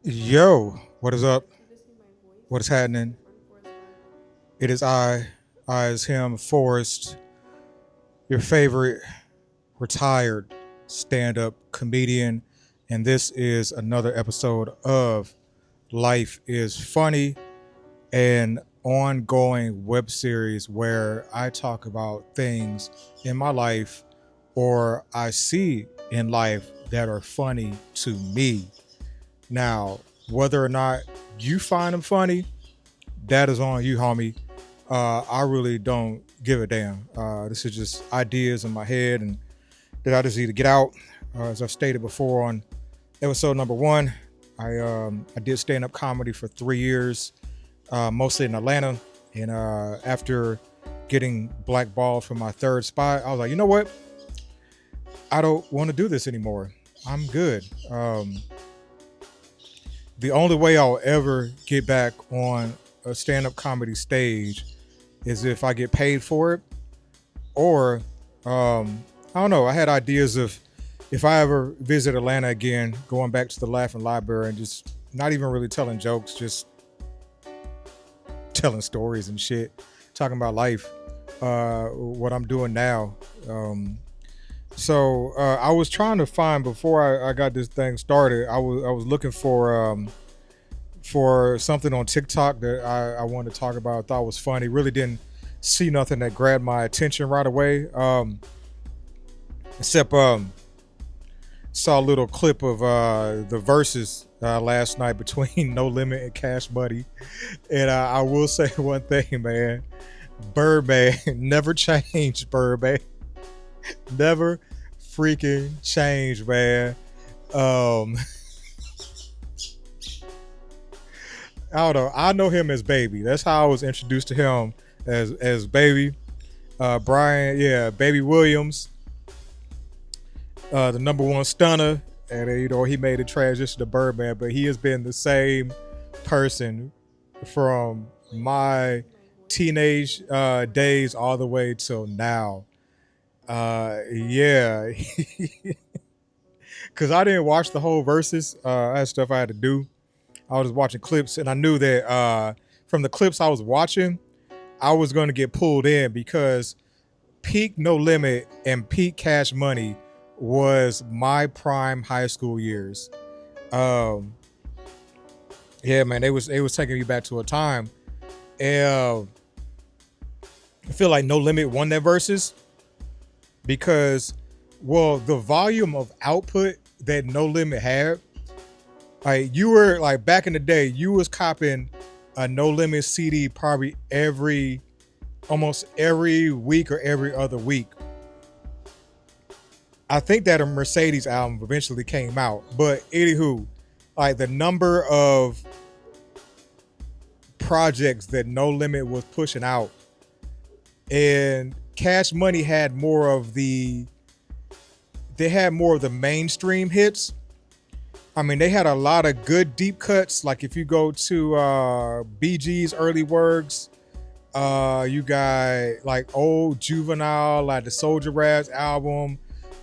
Yo, what is up? What is happening? It is I is him, Forrest, your favorite retired stand up comedian. And this is another episode of Life is Funny, an ongoing web series where I talk about things in my life or I see in life that are funny to me. Now, whether or not you find them funny, that is on you, homie. I really don't give a damn. This is just ideas in my head and that I just need to get out. As I've stated before on episode number one, I did stand up comedy for 3 years, mostly in Atlanta. And after getting blackballed from my third spot, I was like, you know what? I don't want to do this anymore. I'm good. The only way I'll ever get back on a stand up comedy stage is if I get paid for it, or I don't know. I had ideas of if I ever visit Atlanta again, going back to the Laughing Library and just not even really telling jokes, just telling stories and shit, talking about life, what I'm doing now. So I was trying to find before I got this thing started. I was looking for something on TikTok that I wanted to talk about. I thought was funny. Really didn't see nothing that grabbed my attention right away. Except saw a little clip of the verses last night between No Limit and Cash Money, and I will say one thing, man. Birdman never changed. Birdman never freaking changed, man. Um, I don't know. I know him as Baby. That's how I was introduced to him as Baby. Brian, yeah, Baby Williams, the number one stunner, and he made a transition to Birdman, but he has been the same person from my teenage days all the way till now. Yeah, because I didn't watch the whole verses. I had stuff I had to do. I was watching clips, and I knew that from the clips I was watching, I was going to get pulled in because peak No Limit and peak Cash Money was my prime high school years. Um, yeah, man, it was taking me back to a time, and I feel like No Limit won that versus because, well, the volume of output that No Limit had, like you were like back in the day, you was copping a No Limit CD probably almost every week or every other week. I think that a Mercedes album eventually came out, but anywho, like the number of projects that No Limit was pushing out, and Cash Money had more of the mainstream hits. I mean, they had a lot of good deep cuts. Like if you go to BG's early works, you got like old Juvenile, like the Soldier Rats album,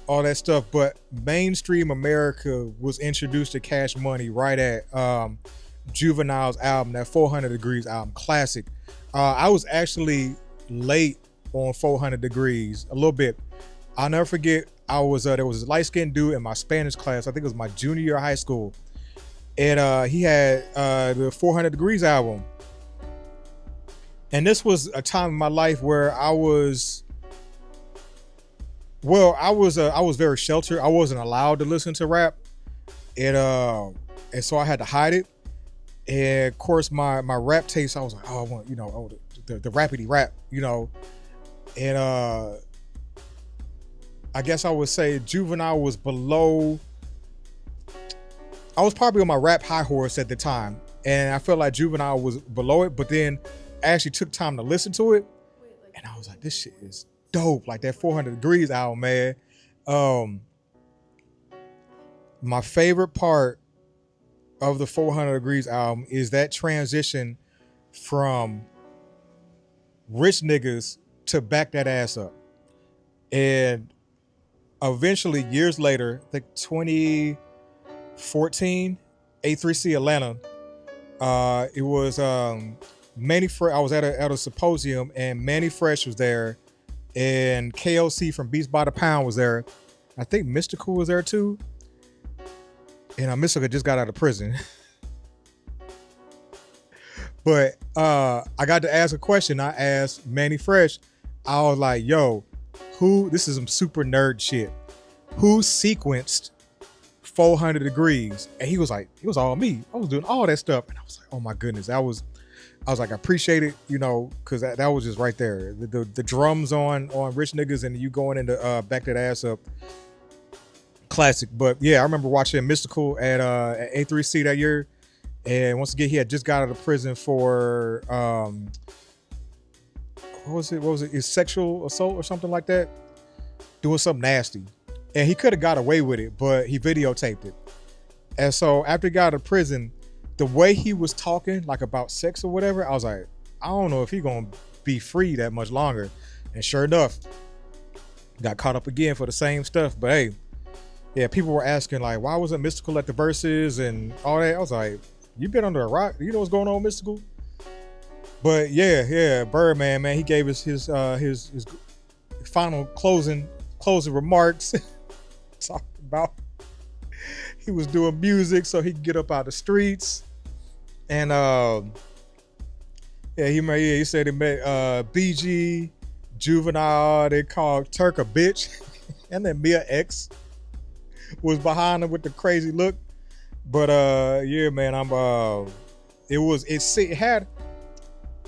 all that stuff. But mainstream America was introduced to Cash Money right at Juvenile's album, that 400 Degrees album, classic. I was actually late on 400 Degrees a little bit. I'll never forget. There was a light skinned dude in my Spanish class. I think it was my junior year of high school, and he had the 400 Degrees album. And this was a time in my life where I was very sheltered. I wasn't allowed to listen to rap, and so I had to hide it. And of course, my rap taste, I was like, oh, I want the rapidy rap, and I guess I would say Juvenile was below. I was probably on my rap high horse at the time, and I felt like Juvenile was below it. But then I actually took time to listen to it, and I was like, this shit is dope. Like that 400 Degrees album, man. Um, my favorite part of the 400 Degrees album is that transition from rich niggas to back that ass up. And eventually, years later, I think 2014, A3C Atlanta. It was Manny Fresh. I was at a symposium, and Manny Fresh was there, and KOC from Beats by the Pound was there. I think Mystical was there too, and Mystical just got out of prison. But I got to ask a question. I asked Manny Fresh. I was like, "Yo, this is some super nerd shit. Who sequenced 400 Degrees?" And he was like, "It was all me. I was doing all that stuff." And I was like, "Oh my goodness, I was like, I appreciate it, because that was just right there. The drums on Rich Niggas and you going into Back That Ass Up, classic." But yeah, I remember watching Mystical at A3C that year. And once again, he had just got out of prison for what was it? Is sexual assault or something like that? Doing something nasty. And he could have got away with it, but he videotaped it. And so after he got out of prison, the way he was talking, like about sex or whatever, I was like, I don't know if he's gonna be free that much longer. And sure enough, got caught up again for the same stuff. But hey, yeah, people were asking like, why wasn't Mystical at the verses and all that? I was like, you been under a rock? You know what's going on, Mystical? But yeah, Birdman, man, he gave us his final closing remarks. Talking about he was doing music so he could get up out the streets, and he said he met BG, Juvenile. They called Turk a bitch, and then Mia X was behind him with the crazy look. But yeah, man,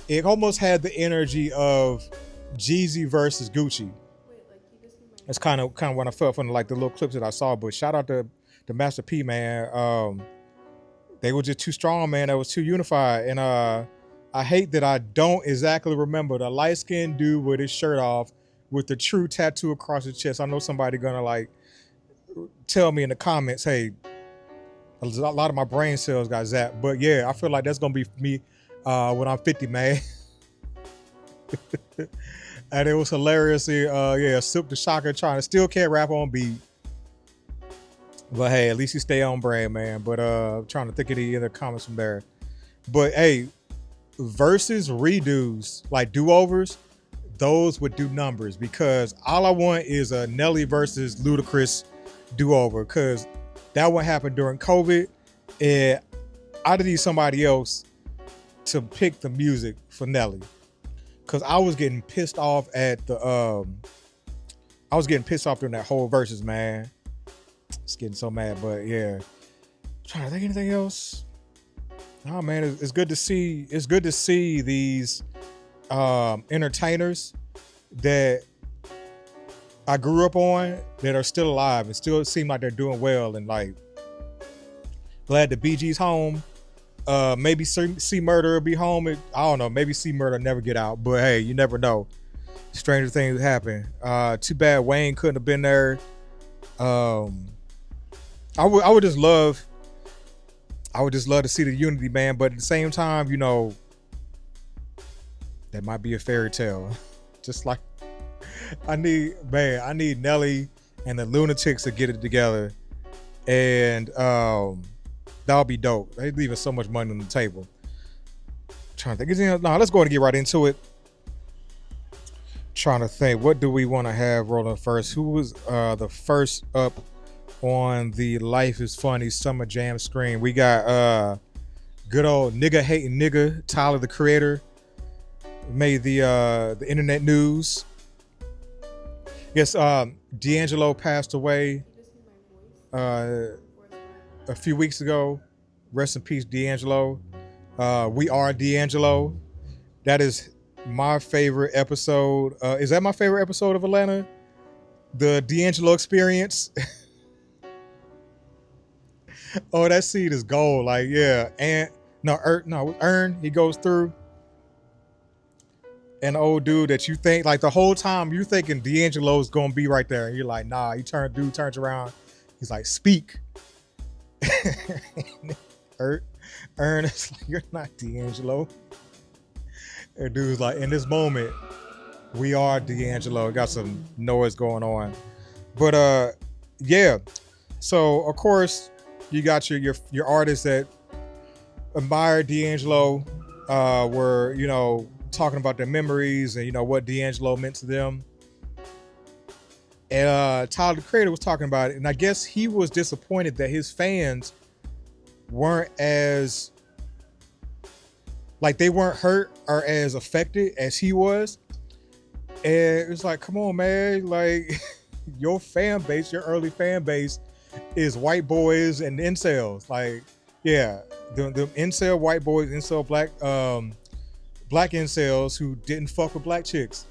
it almost had the energy of Jeezy versus Gucci. That's kind of what I felt from like the little clips that I saw. But shout out to Master P, man. They were just too strong, man. That was too unified. And I hate that I don't exactly remember the light-skinned dude with his shirt off with the true tattoo across his chest. I know somebody gonna like tell me in the comments, hey, a lot of my brain cells got zapped. But yeah, I feel like that's gonna be me when I'm 50, man. And it was hilarious. Silk the Shocker still can't rap on beat. But hey, at least he stay on brand, man. But trying to think of the other comments from there. But hey, versus redos, like do-overs, those would do numbers, because all I want is a Nelly versus Ludacris do-over, because that one happened during COVID, and I need somebody else to pick the music for Nelly, because I was getting pissed off at during that whole verses, man. It's getting so mad. But yeah, I'm trying to think anything else. Oh man, it's good to see. It's good to see these entertainers that I grew up on that are still alive and still seem like they're doing well, and like glad the BG's home. Maybe C Murder will be home. I don't know. Maybe C Murder never get out, but hey, you never know. Stranger things happen. Too bad Wayne couldn't have been there. I would just love to see the unity, man. But at the same time, that might be a fairy tale. Just like I need Nelly and the Lunatics to get it together, and that'll be dope. They're leaving so much money on the table. Trying to think. No, let's go ahead and get right into it. Trying to think, what do we want to have rolling first? Who was the first up on the Life is Funny Summer Jam screen? We got good old nigga hating nigga Tyler, the Creator, made the internet news. Yes, D'Angelo passed away a few weeks ago. Rest in peace, D'Angelo. We are D'Angelo. That is my favorite episode. Is that my favorite episode of Atlanta? The D'Angelo Experience. Oh, that seed is gold. Like, yeah. And Earn, he goes through. An old dude that you think, like the whole time you're thinking D'Angelo's gonna be right there, and you're like, nah. Dude turns around, he's like, speak. Earn is like, you're not D'Angelo. And dude's like, in this moment, we are D'Angelo. Got some noise going on. But yeah. So of course you got your artists that admired D'Angelo, were, talking about their memories and, what D'Angelo meant to them. And Tyler, the creator, was talking about it. And I guess he was disappointed that his fans weren't as, like, they weren't hurt or as affected as he was. And it's like, come on, man. Like, your fan base, your early fan base is white boys and incels. Like, yeah, the incel white boys, incel black incels who didn't fuck with black chicks.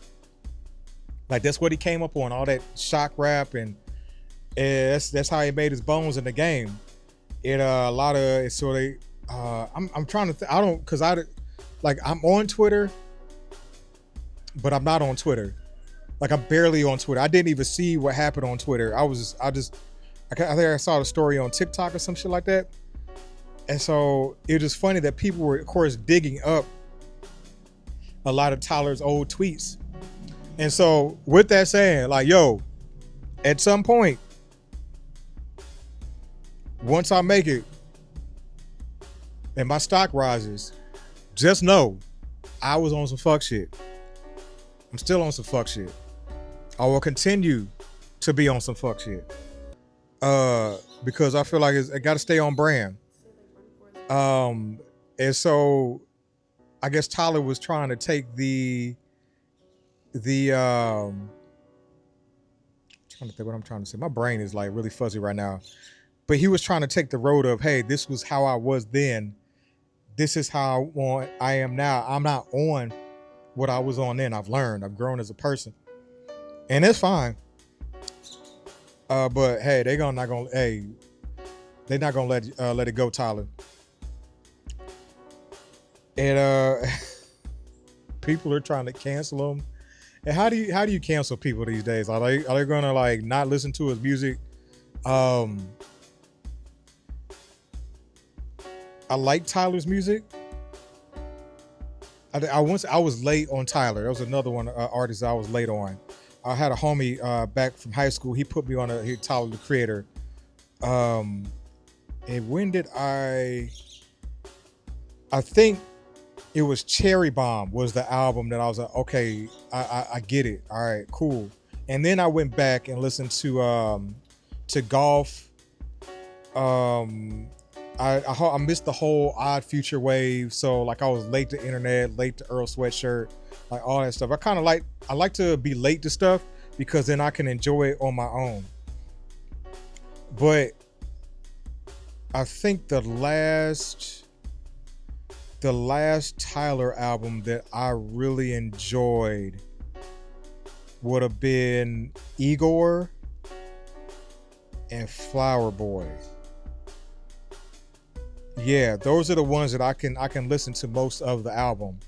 Like, that's what he came up on, all that shock rap, and that's how he made his bones in the game. It a lot of so they I'm trying to I don't, because I'm on Twitter, but I'm not on Twitter. Like, I'm barely on Twitter. I didn't even see what happened on Twitter. I think I saw the story on TikTok or some shit like that. And so it was just funny that people were, of course, digging up a lot of Tyler's old tweets. And so with that saying, like, yo, at some point, once I make it and my stock rises, just know I was on some fuck shit. I'm still on some fuck shit. I will continue to be on some fuck shit. Because I feel like I got to stay on brand. And so I guess Tyler was trying to take trying to think what I'm trying to say. My brain is like really fuzzy right now. But he was trying to take the road of, hey, this was how I was then. This is how I am now. I'm not on what I was on then. I've learned. I've grown as a person. And it's fine. But hey, they're not gonna let it go, Tyler. And people are trying to cancel him. And how do you cancel people these days? Are they gonna like not listen to his music? I like Tyler's music. I was late on Tyler. There was another one artist I was late on. I had a homie back from high school. He put me on Tyler, the Creator. And when did I think it was Cherry Bomb was the album that I was like, okay, I get it. All right, cool. And then I went back and listened to Golf. I missed the whole Odd Future wave, so like I was late to internet, late to Earl Sweatshirt, like all that stuff. I like to be late to stuff because then I can enjoy it on my own. But I think the last Tyler album that I really enjoyed would have been Igor and Flower Boy. Yeah, those are the ones that I can listen to most of the album.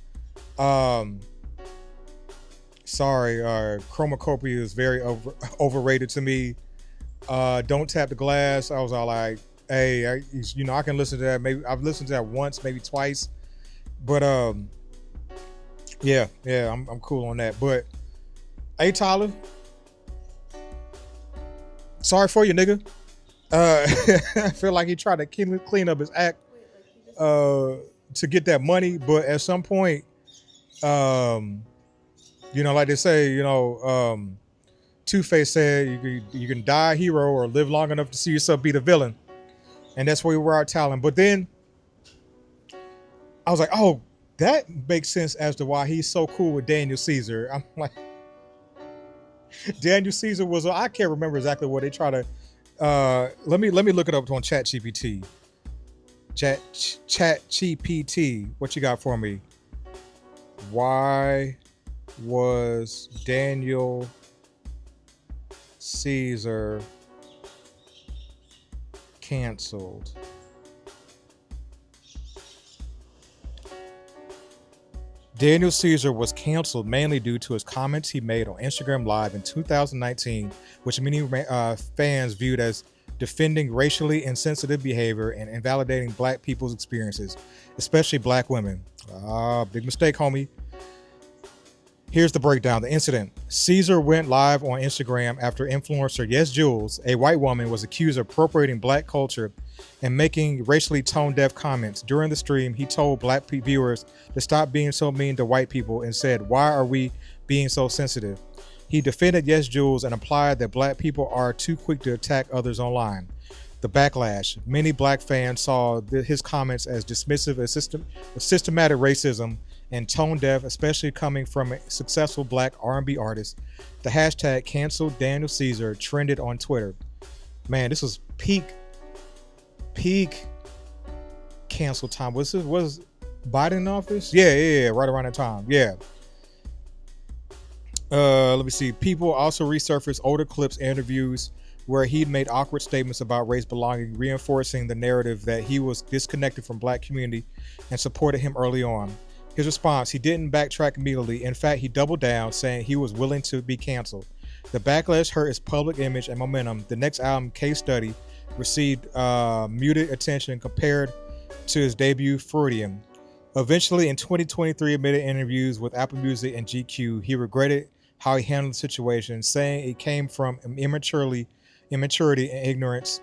Sorry, Chromacopia is very overrated to me. Don't Tap the Glass, I was all like, hey, I can listen to that. Maybe I've listened to that once, maybe twice. But yeah, I'm cool on that. But hey, Tyler, sorry for you, nigga. I feel like he tried to clean up his act to get that money, but at some point, like they say, Two-Face said you can die a hero or live long enough to see yourself be the villain, and that's where we were at Talon. But then I was like, oh, that makes sense as to why he's so cool with Daniel Caesar. I'm like, Daniel Caesar was, I can't remember exactly what they try to. Let me look it up on ChatGPT. ChatGPT, what you got for me? Why was Daniel Caesar canceled? Daniel Caesar was canceled mainly due to his comments he made on Instagram Live in 2019, which many fans viewed as defending racially insensitive behavior and invalidating black people's experiences, especially black women. Big mistake, homie. Here's the breakdown. The incident. Caesar went live on Instagram after influencer Yes Jules, a white woman, was accused of appropriating black culture and making racially tone-deaf comments. During the stream, he told black viewers to stop being so mean to white people and said, "Why are we being so sensitive?" He defended Yes Jules and implied that black people are too quick to attack others online. The backlash. Many black fans saw his comments as dismissive of systematic racism and tone deaf, especially coming from a successful black R&B artist. The hashtag cancel Daniel Caesar trended on Twitter. Man, this was peak cancel time. Was Biden in office? Yeah, right around that time. Yeah. Let me see. People also resurfaced older clips, interviews where he'd made awkward statements about race belonging, reinforcing the narrative that he was disconnected from black community and supported him early on. His response, he didn't backtrack immediately. In fact, he doubled down, saying he was willing to be canceled. The backlash hurt his public image and momentum. The next album, Case Study, received muted attention compared to his debut, Freudian. Eventually, in 2023, amid interviews with Apple Music and GQ, he regretted how he handled the situation, saying it came from immaturity and ignorance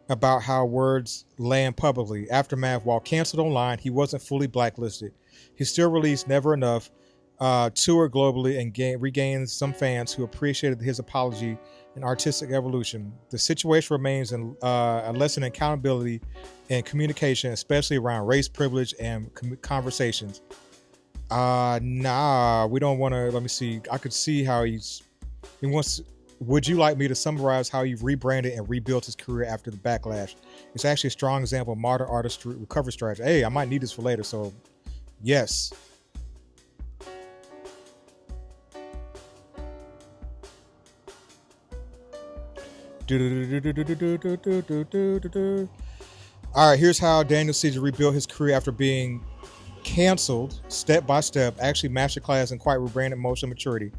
about how words land publicly. Aftermath, while canceled online, he wasn't fully blacklisted. He still released Never Enough, toured globally, and regained some fans who appreciated his apology and artistic evolution. The situation remains a lesson in accountability and communication, especially around race, privilege, and conversations. Nah, we don't want to. Let me see. I could see how he wants. Would you like me to summarize how he rebranded and rebuilt his career after the backlash? It's actually a strong example of modern artist recovery strategy. Hey, I might need this for later, so yes. All right, here's how Daniel Caesar rebuilt his career after being canceled step by step, actually masterclass in quite rebranded emotional maturity.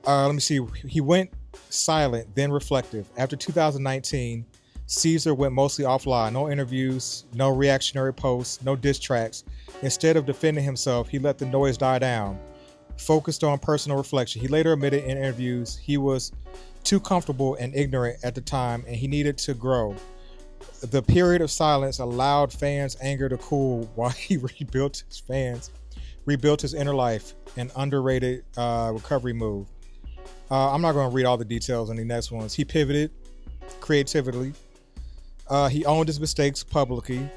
Let me see. He went silent, then reflective. After 2019, Caesar went mostly offline. No interviews, no reactionary posts, no diss tracks. Instead of defending himself, he let the noise die down, focused on personal reflection. He later admitted in interviews he was too comfortable and ignorant at the time, and he needed to grow. The period of silence allowed fans' anger to cool while he rebuilt his inner life, an underrated recovery move. I'm not going to read all the details on the next ones. He pivoted creatively. He owned his mistakes publicly.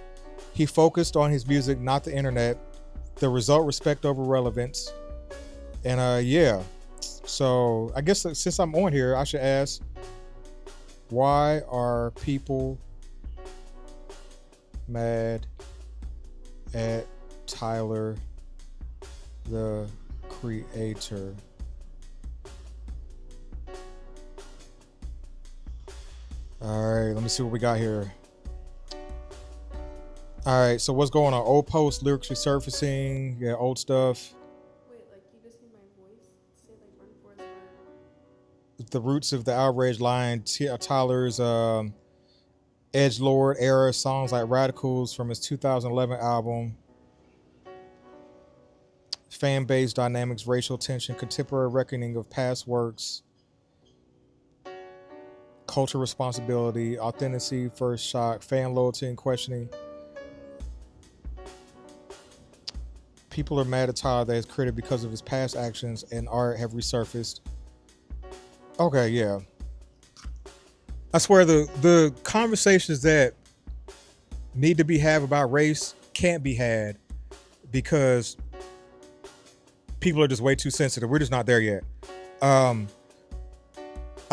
He focused on his music, not the internet. The result, respect over relevance. And yeah. So I guess since I'm on here, I should ask, why are people mad at Tyler, the Creator? All right, let me see what we got here. All right, so what's going on? Old posts, lyrics resurfacing, yeah, old stuff. Wait, like you just hear my voice say like unforced. The roots of the outrage line, Tyler's Edgelord era songs like Radicals from his 2011 album. Fan base dynamics, racial tension, contemporary reckoning of past works. Cultural responsibility, authenticity, first shock, fan loyalty and questioning. People are mad at Tyler that his critic because of his past actions and art have resurfaced. Okay, yeah. I swear the conversations that need to be had about race can't be had because people are just way too sensitive. We're just not there yet. I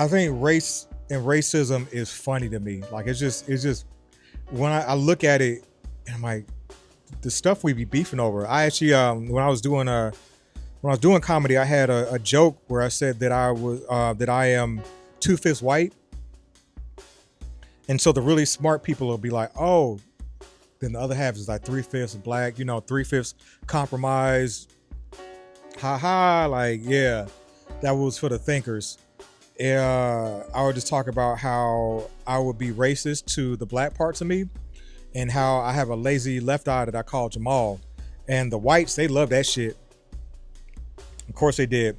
think race and racism is funny to me. Like it's just when I look at it and I'm like, the stuff we be beefing over. I actually when I was doing comedy, I had a joke where I said that I am 2/5 white. And so the really smart people will be like, oh, then the other half is like 3/5 black, 3/5 compromise. Ha ha, like, yeah, that was for the thinkers. I would just talk about how I would be racist to the black parts of me and how I have a lazy left eye that I call Jamal. And the whites, they love that shit. Of course they did.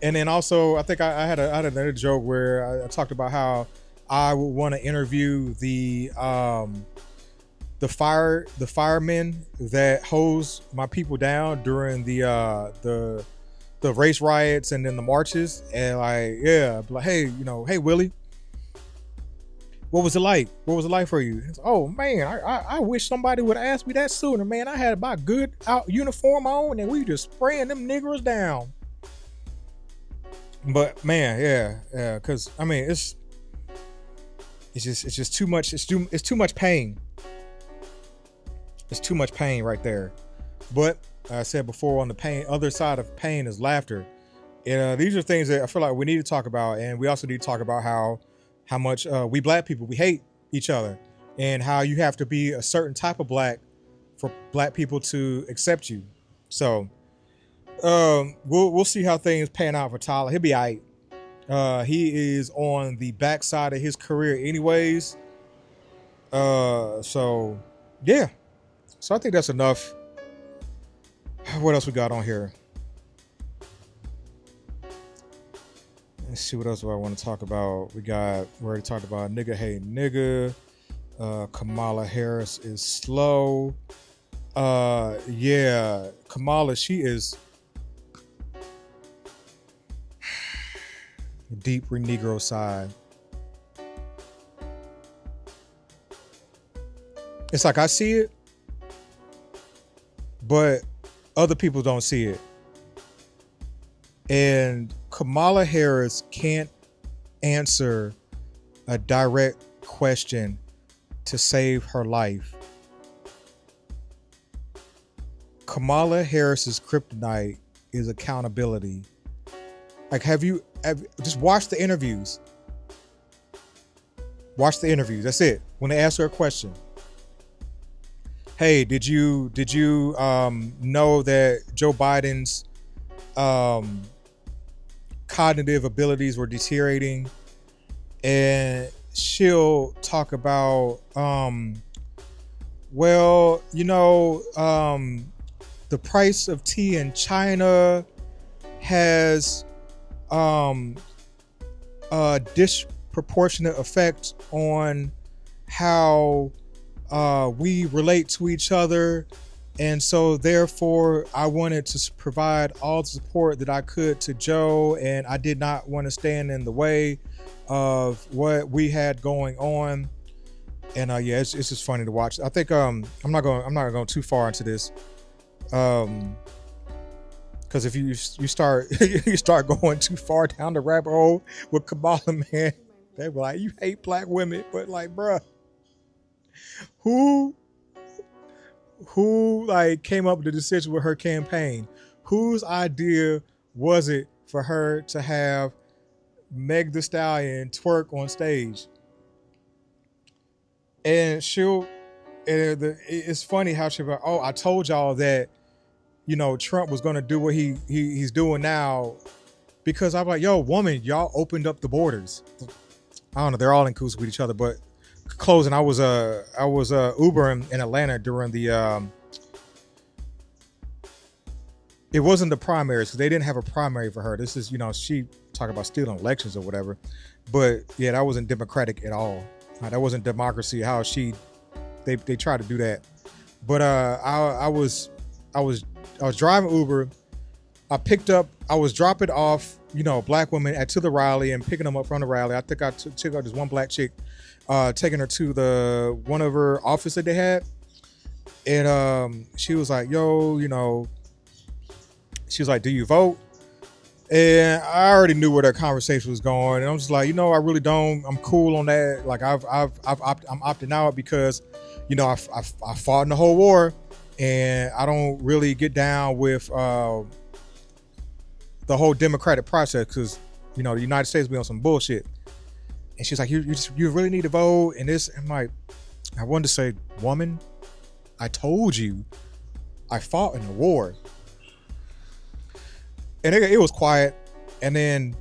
And then also, I think I had another joke where I talked about how I would want to interview the firemen that hose my people down during the race riots and then the marches, and like, yeah, like, hey, hey Willie, what was it like? What was it like for you? It's, oh man, I wish somebody would have asked me that sooner, man. I had my good out uniform on and we just spraying them niggers down. But man, yeah, because I mean it's just too much. It's too much pain. It's too much pain right there. But I said before, on the pain, other side of pain is laughter. And these are things that I feel like we need to talk about, and we also need to talk about how much we black people, we hate each other, and how you have to be a certain type of black for black people to accept you. So we'll see how things pan out for Tyler. He'll be all right. He is on the backside of his career anyways. So yeah. So I think that's enough. What else we got on here? Let's see, what else do I want to talk about? We already talked about nigga hate nigga. Kamala Harris is slow. Yeah, Kamala, she is deep Negro side. It's like I see it, but other people don't see it. And Kamala Harris can't answer a direct question to save her life. Kamala Harris's kryptonite is accountability. Like, have you just watch the interviews? Watch the interviews. That's it. When they ask her a question, hey, did you know that Joe Biden's cognitive abilities were deteriorating? And she'll talk about, well, the price of tea in China has a disproportionate effect on how we relate to each other, and so therefore I wanted to provide all the support that I could to Joe, and I did not want to stand in the way of what we had going on. And yeah, it's just funny to watch. I think I'm not going too far into this, because if you start you start going too far down the rabbit hole with Kamala, man, they were like, you hate black women, but like, bruh, who like came up with the decision with her campaign? Whose idea was it for her to have Meg the Stallion twerk on stage? And it's funny how she'll be like, oh, I told y'all that, Trump was going to do what he's doing now, because I'm like, yo, woman, y'all opened up the borders. I don't know, they're all in cahoots with each other. But closing, I was Ubering in Atlanta during the it wasn't the primaries, because they didn't have a primary for her. This is, she talked about stealing elections or whatever, but yeah, that wasn't democratic at all. That wasn't democracy. How they tried to do that. But I was driving Uber. I was dropping off, black women to the rally and picking them up from the rally. I think I took out this one black chick, taking her to one of her office that they had. And she was like, yo, she was like, do you vote? And I already knew where that conversation was going. And I'm just like, I really don't. I'm cool on that. Like, I'm opting out because, I fought in the whole war, and I don't really get down with the whole democratic process, because, the United States be on some bullshit. And she's like, you really need to vote. And this, I'm like, I wanted to say, woman, I told you I fought in the war. And it was quiet. And then,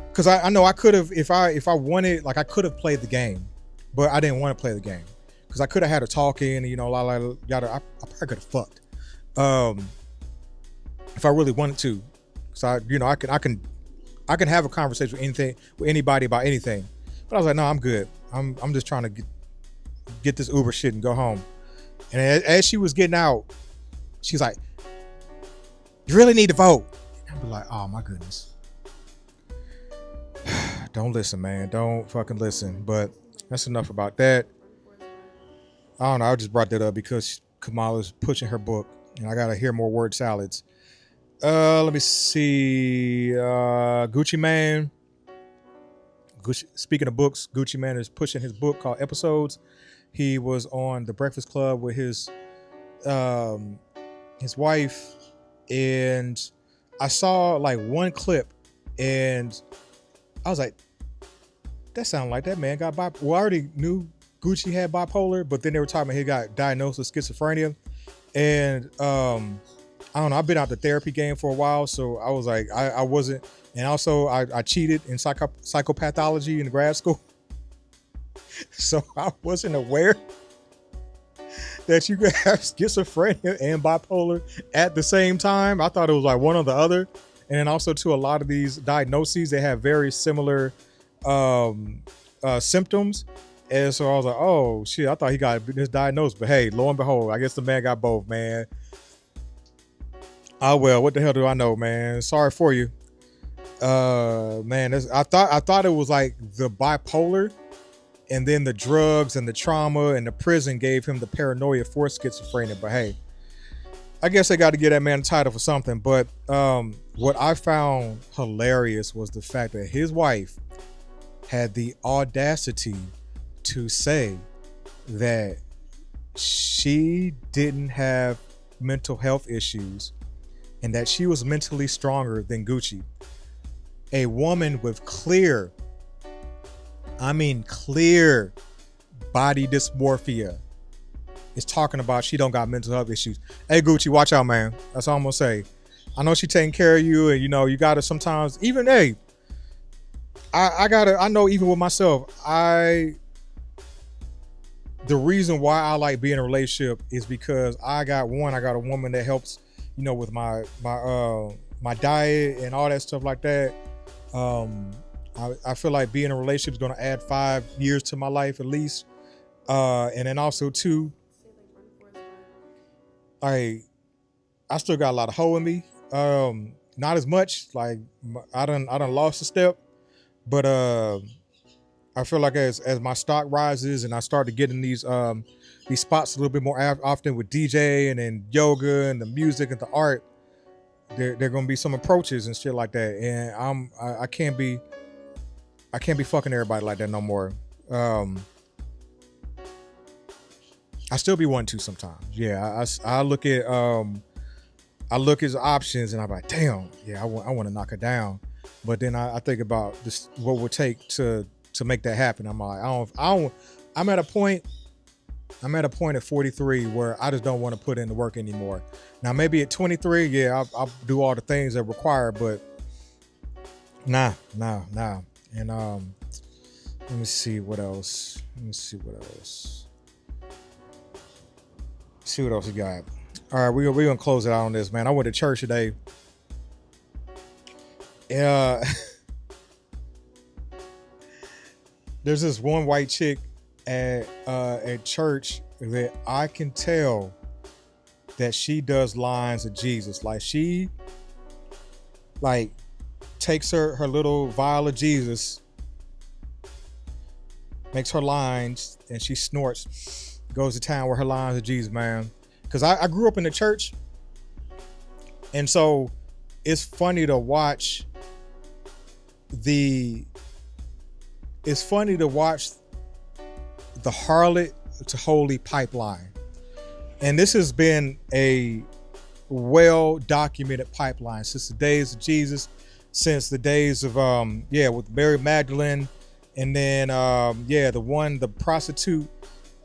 because I know I could have, if I wanted, like, I could have played the game, but I didn't want to play the game, because I could have had her talking, I probably could have fucked, if I really wanted to. So I can have a conversation with anybody about anything. But I was like, no, I'm good. I'm just trying to get this Uber shit and go home. And as she was getting out, she's like, you really need to vote. And I'd be like, oh my goodness. Don't listen, man. Don't fucking listen. But that's enough about that. I don't know. I just brought that up because Kamala's pushing her book, and I gotta hear more word salads. Let me see. Gucci Mane. Speaking of books, Gucci Mane is pushing his book called Episodes. He was on The Breakfast Club with his wife, and I saw like one clip, and I was like, that sounded like that man got bipolar. Well, I already knew Gucci had bipolar, but then they were talking about he got diagnosed with schizophrenia. And I don't know, I've been out the therapy game for a while, so I was like, I wasn't, and also I cheated in psychopathology in grad school. So I wasn't aware that you could have schizophrenia and bipolar at the same time. I thought it was like one or the other. And then also too, a lot of these diagnoses, they have very similar symptoms. And so I was like, oh shit, I thought he got misdiagnosed. But hey, lo and behold, I guess the man got both, man. Oh well, what the hell do I know, man? Sorry for you. Man, I thought it was like the bipolar, and then the drugs and the trauma and the prison gave him the paranoia for schizophrenia. But hey, I guess they got to get that man a title for something. But what I found hilarious was the fact that his wife had the audacity to say that she didn't have mental health issues and that she was mentally stronger than Gucci. A woman with clear body dysmorphia is talking about she don't got mental health issues. Hey Gucci, watch out, man. That's all I'm gonna say. I know she taking care of you, and you know you gotta sometimes even I know even with myself, the reason why I like being in a relationship is because I got a woman that helps, you know, with my diet and all that stuff like that. I feel like being in a relationship is going to add 5 years to my life at least. And then also too, I still got a lot of hoe in me. Not as much, like I done lost a step, but I feel like as my stock rises and I start to get in these spots a little bit more often with DJing and yoga and the music and the art, there gonna be some approaches and shit like that. And I can't be fucking everybody like that no more. I still be wanting to sometimes. Yeah, I look at options and I'm like, damn, yeah, I want to knock her down. But then I think about this, what would take to make that happen. I'm like, I'm at a point at 43 where I just don't want to put in the work anymore. Now maybe at 23, yeah, I'll do all the things that require, but nah. And let me see what else. See what else you got. All right, we're gonna close it out on this, man. I went to church today. There's this one white chick at church that I can tell that she does lines of Jesus. Like she takes her little vial of Jesus, makes her lines, and she snorts, goes to town with her lines of Jesus, man. Because I grew up in the church, and so it's funny to watch the Harlot to holy pipeline. And this has been a well-documented pipeline since the days of Jesus, since the days of with Mary Magdalene, and then the prostitute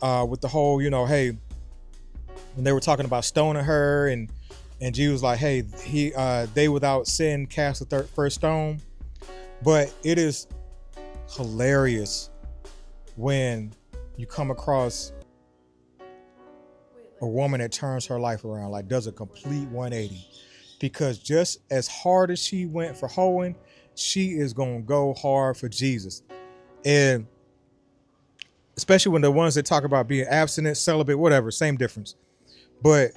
with the whole, you know, hey, when they were talking about stoning her, and Jesus was like, hey, they without sin cast the first stone. But it is hilarious when you come across a woman that turns her life around, like does a complete 180, because just as hard as she went for hoeing, she is gonna go hard for Jesus. And especially when the ones that talk about being abstinent, celibate, whatever, same difference. But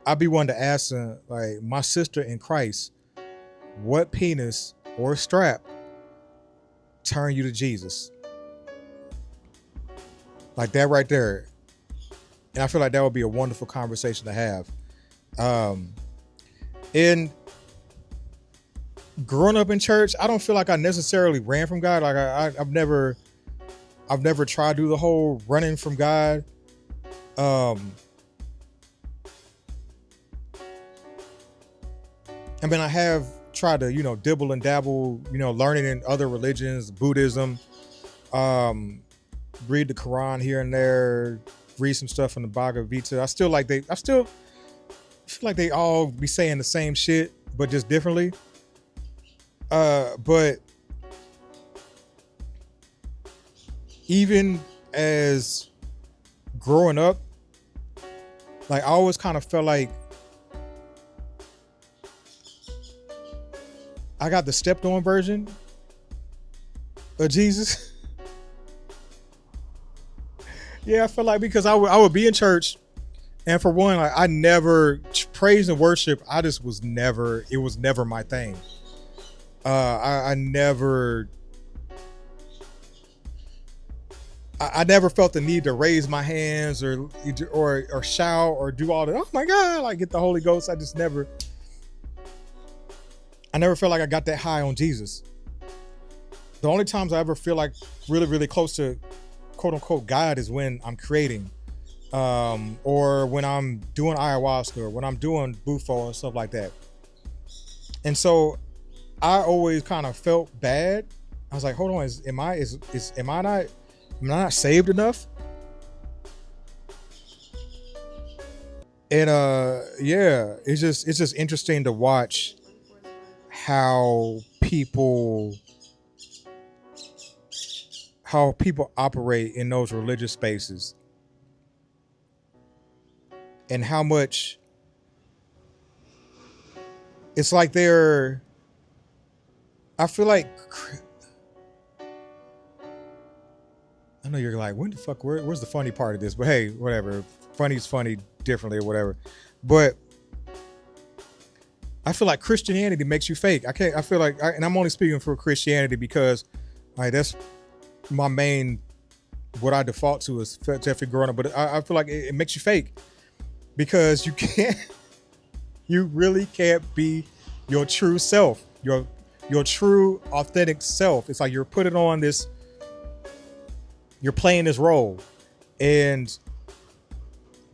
I'd be one to ask like my sister in Christ, what penis or strap turn you to Jesus? Like that right there. And I feel like that would be a wonderful conversation to have. And growing up in church, I don't feel like I necessarily ran from God. Like I've never tried to do the whole running from God. I mean, I have tried to, dibble and dabble, learning in other religions, Buddhism, read the Quran here and there, read some stuff from the Bhagavad Gita. I still feel like they all be saying the same shit, but just differently. But even as growing up, like I always kind of felt like I got the stepped on version of Jesus. Yeah, I feel like because I would be in church, and for one, like I never praise and worship. It was never my thing. I never felt the need to raise my hands or shout or do all that. Oh my God, like get the Holy Ghost. I never felt like I got that high on Jesus. The only times I ever feel like really, really close to quote unquote God is when I'm creating, or when I'm doing ayahuasca, or when I'm doing bufo and stuff like that. And so I always kind of felt bad. I was like, hold on, am I not saved enough? And yeah, it's just interesting to watch how people operate in those religious spaces, and how much it's like I feel like, I know you're like, when the fuck, where's the funny part of this? But hey, whatever. Funny's funny differently or whatever. But I feel like Christianity makes you fake. I feel like, and I'm only speaking for Christianity because that's my main, what I default to is definitely growing up. But I feel like it makes you fake because you really can't be your true self, your true authentic self. It's like you're putting on this, you're playing this role, and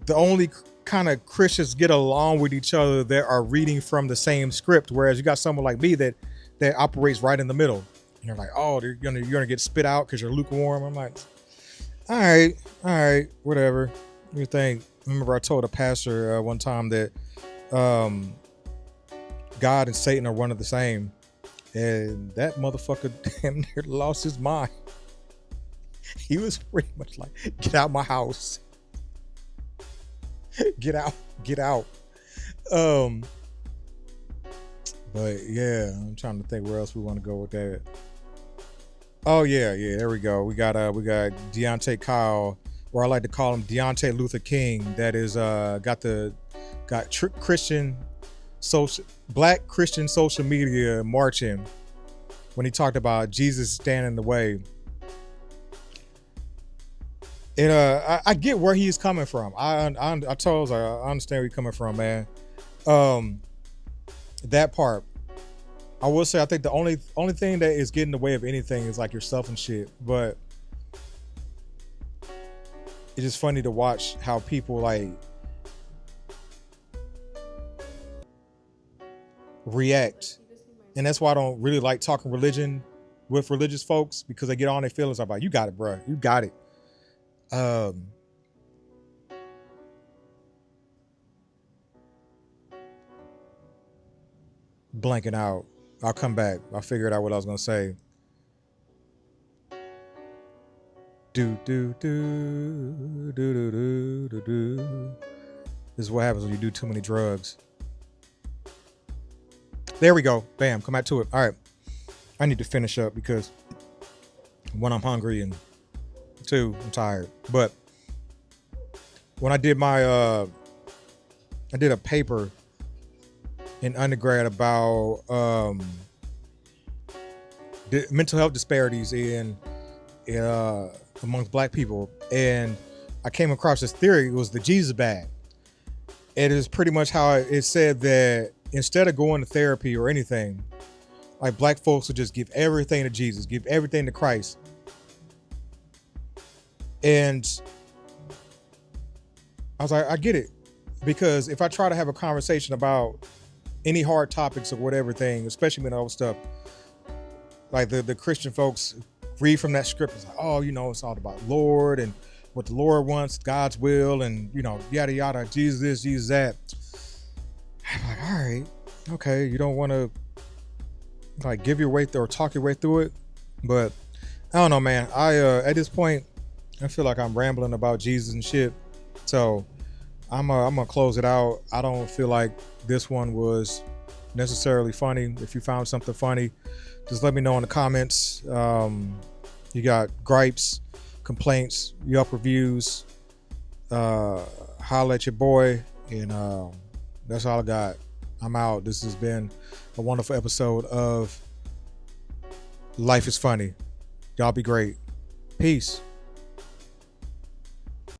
the only kind of Christians get along with each other that are reading from the same script, whereas you got someone like me that operates right in the middle. And you're like, oh, you're gonna get spit out because you're lukewarm. I'm like, all right, whatever. You think? I remember I told a pastor one time that God and Satan are one of the same, and that motherfucker damn near lost his mind. He was pretty much like, get out my house. Get out. But yeah, I'm trying to think where else we want to go with that. Oh yeah, there we go. We got Deontay Kyle, or I like to call him Deontay Luther King. That is Black Christian social media marching when he talked about Jesus standing in the way. And I get where he's coming from. I understand where he's coming from, man. That part, I will say, I think the only thing that is getting in the way of anything is like yourself and shit. But it's just funny to watch how people like react, and that's why I don't really like talking religion with religious folks, because they get on their feelings about, you got it, bro, you got it. Blanking out. I'll come back. I figured out what I was gonna say. This is what happens when you do too many drugs. There we go. Bam. Come back to it. All right. I need to finish up because when I'm hungry and too. I'm tired. But when I did I did a paper in undergrad about mental health disparities in amongst Black people, and I came across this theory. It was the Jesus bag. It is pretty much how it said that instead of going to therapy or anything, like Black folks would just give everything to Jesus, give everything to Christ. And I was like, I get it. Because if I try to have a conversation about any hard topics or whatever thing, especially with all stuff, like the Christian folks read from that script, it's like, oh, it's all about Lord and what the Lord wants, God's will, and yada yada, Jesus this, Jesus that. I'm like, all right, okay, you don't want to like give your way through or talk your way through it, but I don't know, man. I at this point, I feel like I'm rambling about Jesus and shit, so I'm gonna close it out. I don't feel like this one was necessarily funny. If you found something funny, just let me know in the comments. You got gripes, complaints, Yelp reviews, holla at your boy, and that's all I got. I'm out. This has been a wonderful episode of Life is Funny. Y'all be great. Peace.